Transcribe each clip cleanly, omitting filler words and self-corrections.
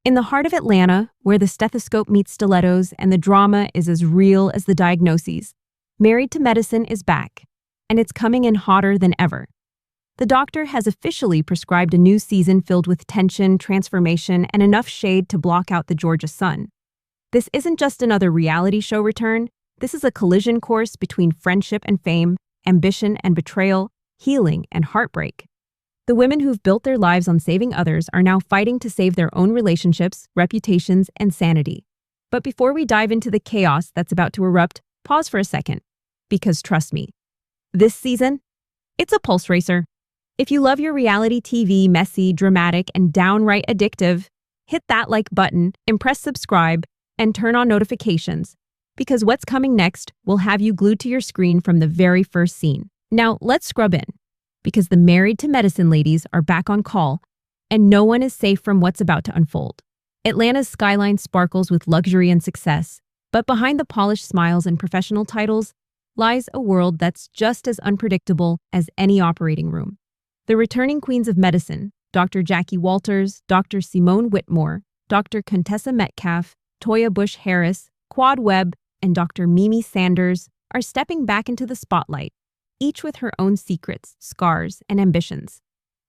In the heart of Atlanta, where the stethoscope meets stilettos and the drama is as real as the diagnoses, Married to Medicine is back, and it's coming in hotter than ever. The doctor has officially prescribed a new season filled with tension, transformation, and enough shade to block out the Georgia sun. This isn't just another reality show return. This is a collision course between friendship and fame, ambition and betrayal, healing and heartbreak. The women who've built their lives on saving others are now fighting to save their own relationships, reputations, and sanity. But before we dive into the chaos that's about to erupt, pause for a second. Because trust me, this season, it's a pulse racer. If you love your reality TV messy, dramatic, and downright addictive, hit that like button, impress subscribe, and turn on notifications, because what's coming next will have you glued to your screen from the very first scene. Now, let's scrub in, because the Married to Medicine ladies are back on call, and no one is safe from what's about to unfold. Atlanta's skyline sparkles with luxury and success, but behind the polished smiles and professional titles lies a world that's just as unpredictable as any operating room. The returning queens of medicine, Dr. Jackie Walters, Dr. Simone Whitmore, Dr. Contessa Metcalfe, Toya Bush-Harris, Quad Webb, and Dr. Mimi Sanders are stepping back into the spotlight, each with her own secrets, scars, and ambitions.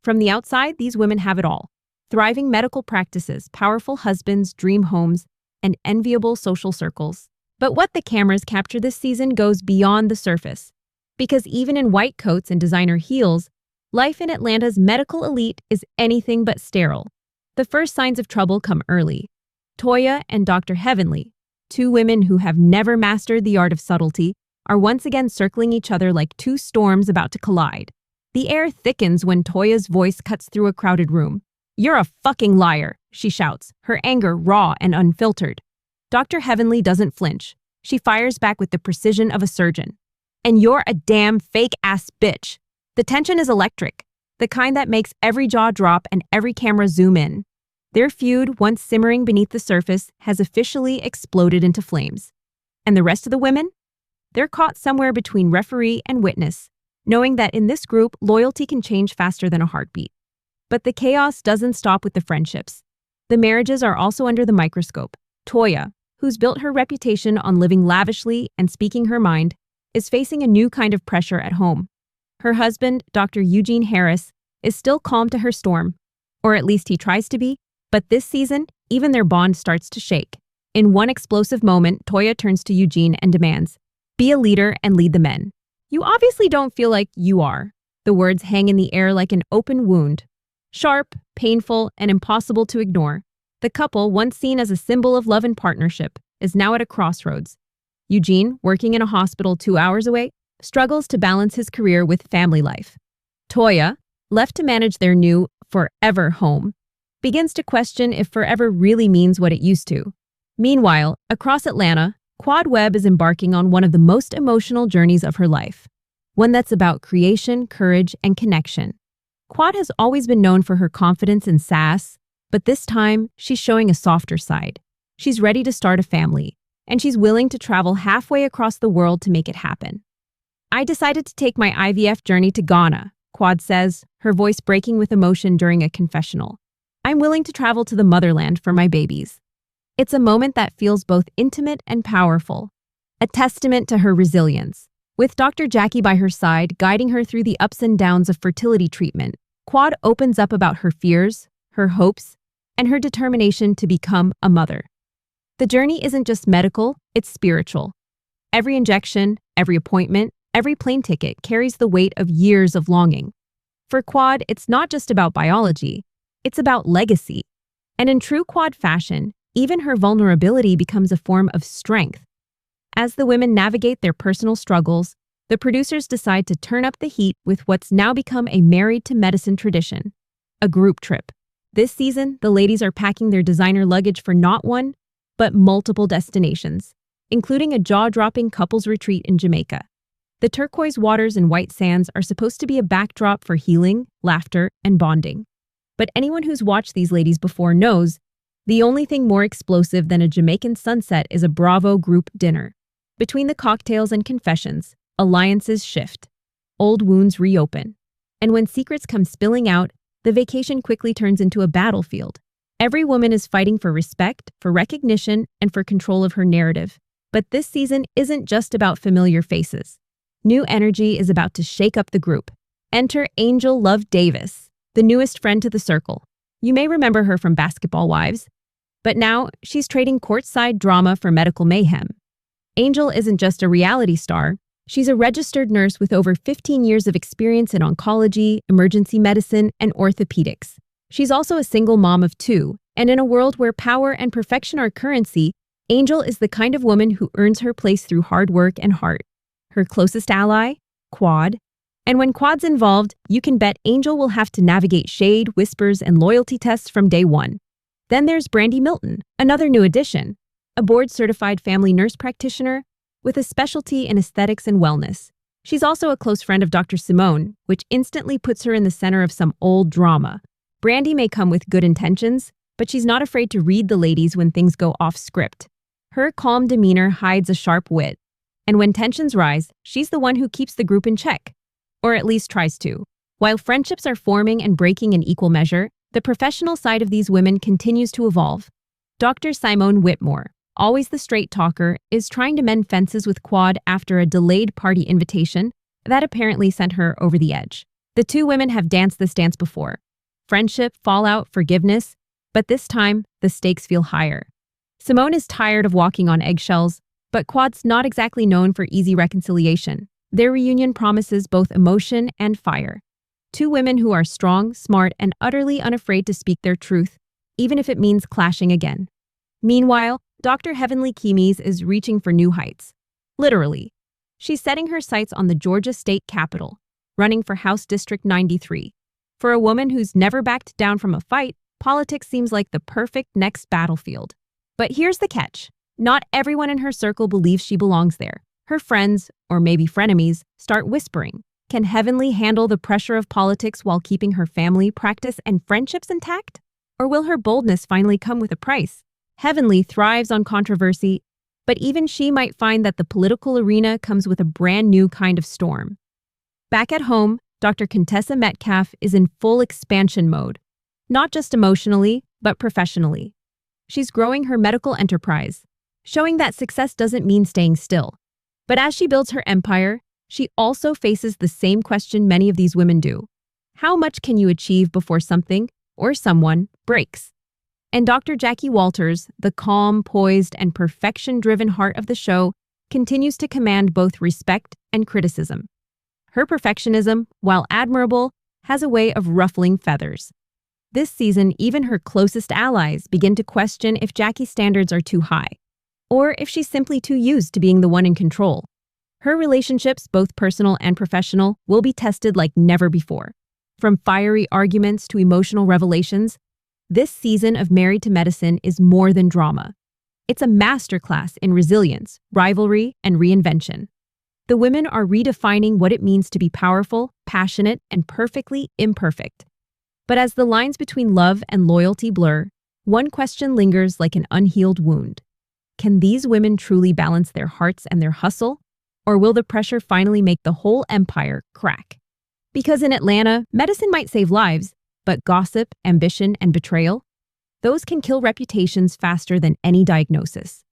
From the outside, these women have it all: thriving medical practices, powerful husbands, dream homes, and enviable social circles. But what the cameras capture this season goes beyond the surface, because even in white coats and designer heels, life in Atlanta's medical elite is anything but sterile. The first signs of trouble come early. Toya and Dr. Heavenly, two women who have never mastered the art of subtlety, are once again circling each other like two storms about to collide. The air thickens when Toya's voice cuts through a crowded room. "You're a fucking liar," she shouts, her anger raw and unfiltered. Dr. Heavenly doesn't flinch. She fires back with the precision of a surgeon. "And you're a damn fake-ass bitch." The tension is electric, the kind that makes every jaw drop and every camera zoom in. Their feud, once simmering beneath the surface, has officially exploded into flames. And the rest of the women? They're caught somewhere between referee and witness, knowing that in this group, loyalty can change faster than a heartbeat. But the chaos doesn't stop with the friendships. The marriages are also under the microscope. Toya, who's built her reputation on living lavishly and speaking her mind, is facing a new kind of pressure at home. Her husband, Dr. Eugene Harris, is still calm to her storm, or at least he tries to be, but this season, even their bond starts to shake. In one explosive moment, Toya turns to Eugene and demands, "Be a leader and lead the men." "You obviously don't feel like you are." The words hang in the air like an open wound. Sharp, painful, and impossible to ignore. The couple, once seen as a symbol of love and partnership, is now at a crossroads. Eugene, working in a hospital 2 hours away, struggles to balance his career with family life. Toya, left to manage their new forever home, begins to question if forever really means what it used to. Meanwhile, across Atlanta, Quad Webb is embarking on one of the most emotional journeys of her life, one that's about creation, courage, and connection. Quad has always been known for her confidence and sass, but this time, she's showing a softer side. She's ready to start a family, and she's willing to travel halfway across the world to make it happen. "I decided to take my IVF journey to Ghana," Quad says, her voice breaking with emotion during a confessional. "I'm willing to travel to the motherland for my babies." It's a moment that feels both intimate and powerful, a testament to her resilience. With Dr. Jackie by her side, guiding her through the ups and downs of fertility treatment, Quad opens up about her fears, her hopes, and her determination to become a mother. The journey isn't just medical, it's spiritual. Every injection, every appointment, every plane ticket carries the weight of years of longing. For Quad, it's not just about biology, it's about legacy. And in true Quad fashion, even her vulnerability becomes a form of strength. As the women navigate their personal struggles, the producers decide to turn up the heat with what's now become a Married to Medicine tradition, a group trip. This season, the ladies are packing their designer luggage for not one, but multiple destinations, including a jaw-dropping couples retreat in Jamaica. The turquoise waters and white sands are supposed to be a backdrop for healing, laughter, and bonding. But anyone who's watched these ladies before knows the only thing more explosive than a Jamaican sunset is a Bravo group dinner. Between the cocktails and confessions, alliances shift, old wounds reopen, and when secrets come spilling out, the vacation quickly turns into a battlefield. Every woman is fighting for respect, for recognition, and for control of her narrative. But this season isn't just about familiar faces. New energy is about to shake up the group. Enter Angel Love Davis, the newest friend to the circle. You may remember her from Basketball Wives, but now she's trading courtside drama for medical mayhem. Angel isn't just a reality star. She's a registered nurse with over 15 years of experience in oncology, emergency medicine, and orthopedics. She's also a single mom of 2, and in a world where power and perfection are currency, Angel is the kind of woman who earns her place through hard work and heart. Her closest ally? Quad. And when Quad's involved, you can bet Angel will have to navigate shade, whispers, and loyalty tests from day one. Then there's Brandi Milton, another new addition, a board-certified family nurse practitioner with a specialty in aesthetics and wellness. She's also a close friend of Dr. Simone, which instantly puts her in the center of some old drama. Brandi may come with good intentions, but she's not afraid to read the ladies when things go off script. Her calm demeanor hides a sharp wit, and when tensions rise, she's the one who keeps the group in check. Or at least tries to. While friendships are forming and breaking in equal measure, the professional side of these women continues to evolve. Dr. Simone Whitmore, always the straight talker, is trying to mend fences with Quad after a delayed party invitation that apparently sent her over the edge. The two women have danced this dance before. Friendship, fallout, forgiveness, but this time, the stakes feel higher. Simone is tired of walking on eggshells, but Quad's not exactly known for easy reconciliation. Their reunion promises both emotion and fire. Two women who are strong, smart, and utterly unafraid to speak their truth, even if it means clashing again. Meanwhile, Dr. Heavenly Kemes is reaching for new heights. Literally. She's setting her sights on the Georgia state capitol, running for House District 93. For a woman who's never backed down from a fight, politics seems like the perfect next battlefield. But here's the catch. Not everyone in her circle believes she belongs there. Her friends, or maybe frenemies, start whispering. Can Heavenly handle the pressure of politics while keeping her family, practice, and friendships intact? Or will her boldness finally come with a price? Heavenly thrives on controversy, but even she might find that the political arena comes with a brand new kind of storm. Back at home, Dr. Contessa Metcalfe is in full expansion mode, not just emotionally, but professionally. She's growing her medical enterprise, showing that success doesn't mean staying still. But as she builds her empire, she also faces the same question many of these women do. How much can you achieve before something, or someone, breaks? And Dr. Jackie Walters, the calm, poised, and perfection-driven heart of the show, continues to command both respect and criticism. Her perfectionism, while admirable, has a way of ruffling feathers. This season, even her closest allies begin to question if Jackie's standards are too high, or if she's simply too used to being the one in control. Her relationships, both personal and professional, will be tested like never before. From fiery arguments to emotional revelations, this season of Married to Medicine is more than drama. It's a masterclass in resilience, rivalry, and reinvention. The women are redefining what it means to be powerful, passionate, and perfectly imperfect. But as the lines between love and loyalty blur, one question lingers like an unhealed wound. Can these women truly balance their hearts and their hustle? Or will the pressure finally make the whole empire crack? Because in Atlanta, medicine might save lives, but gossip, ambition, and betrayal, those can kill reputations faster than any diagnosis.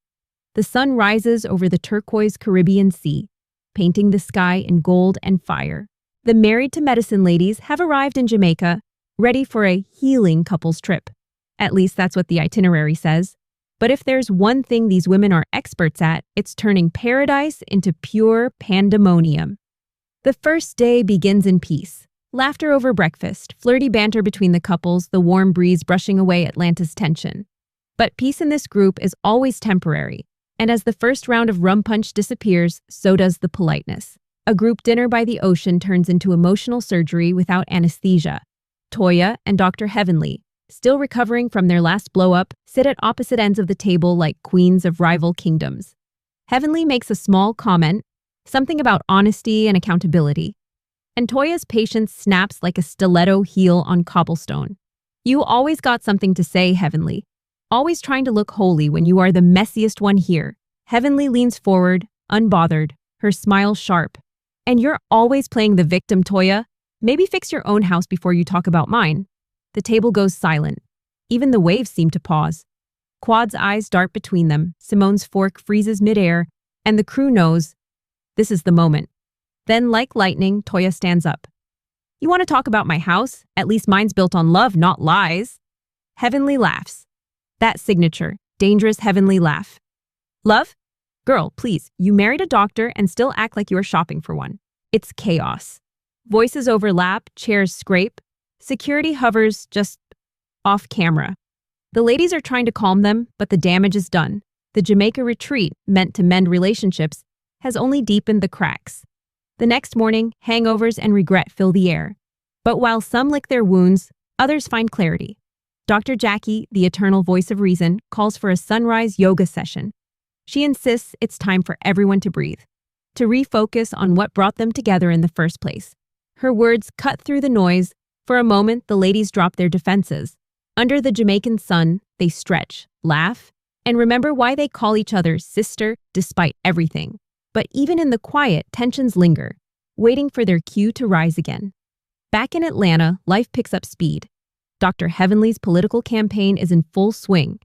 The sun rises over the turquoise Caribbean Sea, painting the sky in gold and fire. The Married to Medicine ladies have arrived in Jamaica, ready for a healing couples trip. At least that's what the itinerary says. But if there's one thing these women are experts at, it's turning paradise into pure pandemonium. The first day begins in peace. Laughter over breakfast, flirty banter between the couples, the warm breeze brushing away Atlanta's tension. But peace in this group is always temporary, and as the first round of rum punch disappears, so does the politeness. A group dinner by the ocean turns into emotional surgery without anesthesia. Toya and Dr. Heavenly, still recovering from their last blow-up, sit at opposite ends of the table like queens of rival kingdoms. Heavenly makes a small comment, something about honesty and accountability. And Toya's patience snaps like a stiletto heel on cobblestone. You always got something to say, Heavenly. Always trying to look holy when you are the messiest one here. Heavenly leans forward, unbothered, her smile sharp. And you're always playing the victim, Toya. Maybe fix your own house before you talk about mine. The table goes silent. Even the waves seem to pause. Quad's eyes dart between them, Simone's fork freezes midair, and the crew knows this is the moment. Then, like lightning, Toya stands up. You want to talk about my house? At least mine's built on love, not lies. Heavenly laughs. That signature, dangerous heavenly laugh. Love? Girl, please, you married a doctor and still act like you are shopping for one. It's chaos. Voices overlap, chairs scrape. Security hovers just off camera. The ladies are trying to calm them, but the damage is done. The Jamaica retreat, meant to mend relationships, has only deepened the cracks. The next morning, hangovers and regret fill the air. But while some lick their wounds, others find clarity. Dr. Jackie, the eternal voice of reason, calls for a sunrise yoga session. She insists it's time for everyone to breathe, to refocus on what brought them together in the first place. Her words cut through the noise. For a moment, the ladies drop their defenses. Under the Jamaican sun, they stretch, laugh, and remember why they call each other sister despite everything. But even in the quiet, tensions linger, waiting for their cue to rise again. Back in Atlanta, life picks up speed. Dr. Heavenly's political campaign is in full swing.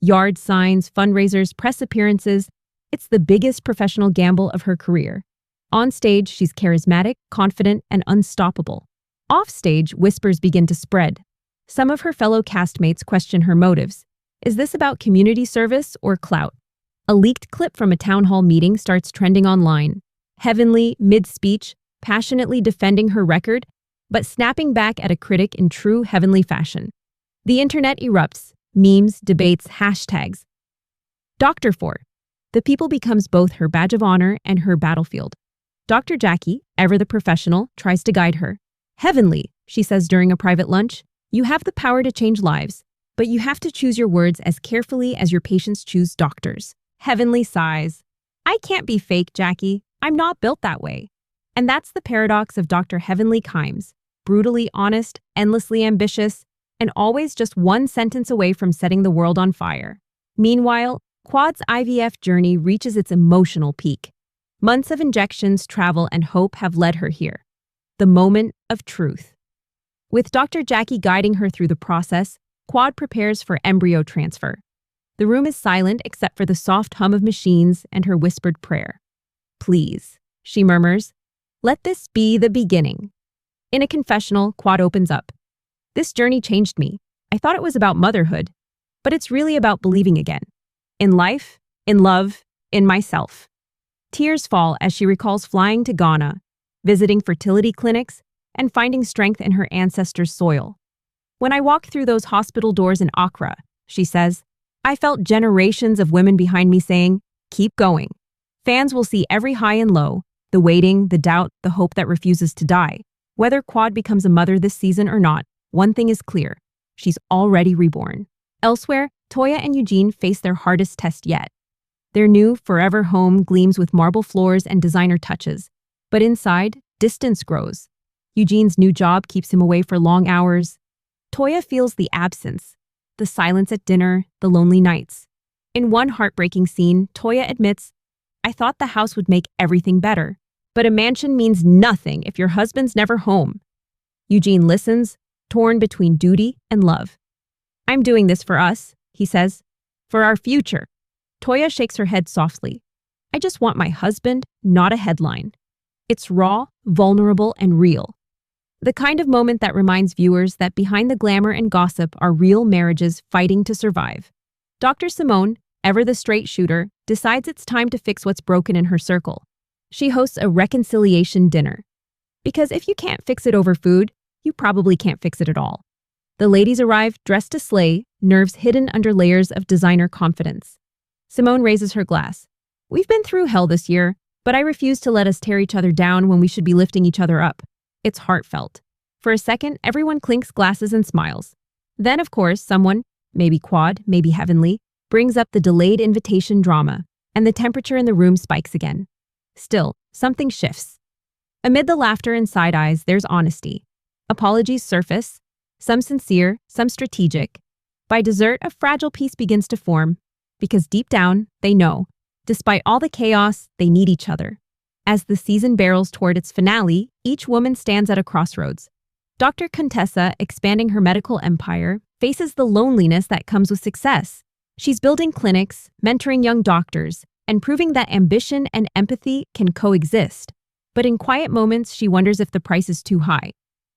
Yard signs, fundraisers, press appearances. It's the biggest professional gamble of her career. On stage, she's charismatic, confident, and unstoppable. Off stage, whispers begin to spread. Some of her fellow castmates question her motives. Is this about community service or clout? A leaked clip from a town hall meeting starts trending online. Heavenly, mid-speech, passionately defending her record, but snapping back at a critic in true Heavenly fashion. The internet erupts. Memes, debates, hashtags. Dr. For. The people becomes both her badge of honor and her battlefield. Dr. Jackie, ever the professional, tries to guide her. Heavenly, she says during a private lunch, you have the power to change lives, but you have to choose your words as carefully as your patients choose doctors. Heavenly sighs. I can't be fake, Jackie. I'm not built that way. And that's the paradox of Dr. Heavenly Kimes. Brutally honest, endlessly ambitious, and always just one sentence away from setting the world on fire. Meanwhile, Quad's IVF journey reaches its emotional peak. Months of injections, travel, and hope have led her here. The moment of truth. With Dr. Jackie guiding her through the process, Quad prepares for embryo transfer. The room is silent except for the soft hum of machines and her whispered prayer. Please, she murmurs, let this be the beginning. In a confessional, Quad opens up. This journey changed me. I thought it was about motherhood, but it's really about believing again. In life, in love, in myself. Tears fall as she recalls flying to Ghana, visiting fertility clinics, and finding strength in her ancestors' soil. When I walked through those hospital doors in Accra, she says, I felt generations of women behind me saying, keep going. Fans will see every high and low, the waiting, the doubt, the hope that refuses to die. Whether Quad becomes a mother this season or not, one thing is clear. She's already reborn. Elsewhere, Toya and Eugene face their hardest test yet. Their new, forever home gleams with marble floors and designer touches. But inside, distance grows. Eugene's new job keeps him away for long hours. Toya feels the absence, the silence at dinner, the lonely nights. In one heartbreaking scene, Toya admits, I thought the house would make everything better, but a mansion means nothing if your husband's never home. Eugene listens, torn between duty and love. I'm doing this for us, he says, for our future. Toya shakes her head softly. I just want my husband, not a headline. It's raw, vulnerable, and real. The kind of moment that reminds viewers that behind the glamour and gossip are real marriages fighting to survive. Dr. Simone, ever the straight shooter, decides it's time to fix what's broken in her circle. She hosts a reconciliation dinner. Because if you can't fix it over food, you probably can't fix it at all. The ladies arrive dressed to slay, nerves hidden under layers of designer confidence. Simone raises her glass. We've been through hell this year, but I refuse to let us tear each other down when we should be lifting each other up. It's heartfelt. For a second, everyone clinks glasses and smiles. Then, of course, someone, maybe Quad, maybe Heavenly, brings up the delayed invitation drama, and the temperature in the room spikes again. Still, something shifts. Amid the laughter and side eyes, there's honesty. Apologies surface, some sincere, some strategic. By dessert, a fragile peace begins to form, because deep down, they know, despite all the chaos, they need each other. As the season barrels toward its finale, each woman stands at a crossroads. Dr. Contessa, expanding her medical empire, faces the loneliness that comes with success. She's building clinics, mentoring young doctors, and proving that ambition and empathy can coexist. But in quiet moments, she wonders if the price is too high.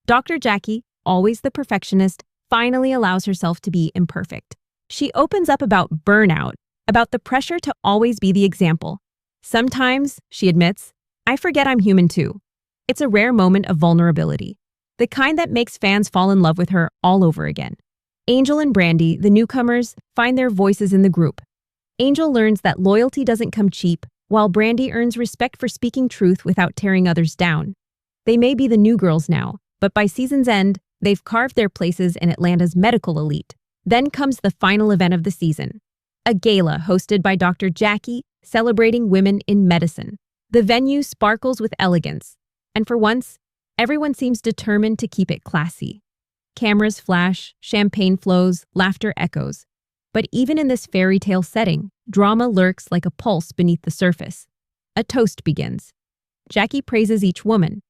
Dr. Jackie, always the perfectionist, finally allows herself to be imperfect. She opens up about burnout, about the pressure to always be the example. Sometimes, she admits, I forget I'm human too. It's a rare moment of vulnerability, the kind that makes fans fall in love with her all over again. Angel and Brandi, the newcomers, find their voices in the group. Angel learns that loyalty doesn't come cheap, while Brandi earns respect for speaking truth without tearing others down. They may be the new girls now, but by season's end, they've carved their places in Atlanta's medical elite. Then comes the final event of the season, a gala hosted by Dr. Jackie, celebrating women in medicine. The venue sparkles with elegance, and for once, everyone seems determined to keep it classy. Cameras flash, champagne flows, laughter echoes. But even in this fairy tale setting, drama lurks like a pulse beneath the surface. A toast begins. Jackie praises each woman,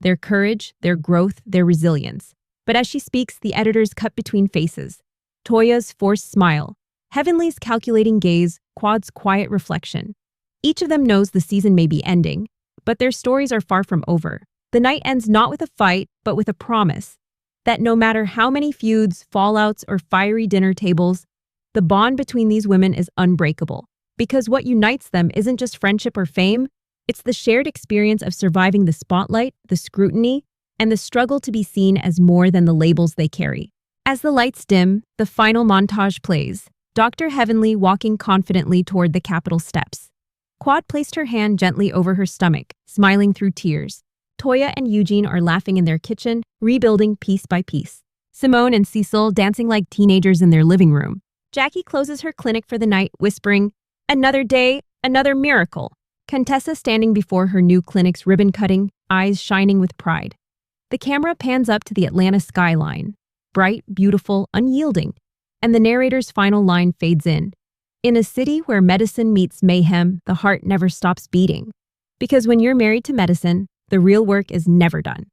their courage, their growth, their resilience. But as she speaks, the editors cut between faces. Toya's forced smile, Heavenly's calculating gaze, Quad's quiet reflection. Each of them knows the season may be ending, but their stories are far from over. The night ends not with a fight, but with a promise that no matter how many feuds, fallouts, or fiery dinner tables, the bond between these women is unbreakable. Because what unites them isn't just friendship or fame, it's the shared experience of surviving the spotlight, the scrutiny, and the struggle to be seen as more than the labels they carry. As the lights dim, the final montage plays, Dr. Heavenly walking confidently toward the Capitol steps. Quad placed her hand gently over her stomach, smiling through tears. Toya and Eugene are laughing in their kitchen, rebuilding piece by piece. Simone and Cecil dancing like teenagers in their living room. Jackie closes her clinic for the night, whispering, "Another day, another miracle." Contessa standing before her new clinic's ribbon cutting, eyes shining with pride. The camera pans up to the Atlanta skyline, bright, beautiful, unyielding, and the narrator's final line fades in. In a city where medicine meets mayhem, the heart never stops beating. Because when you're married to medicine, the real work is never done.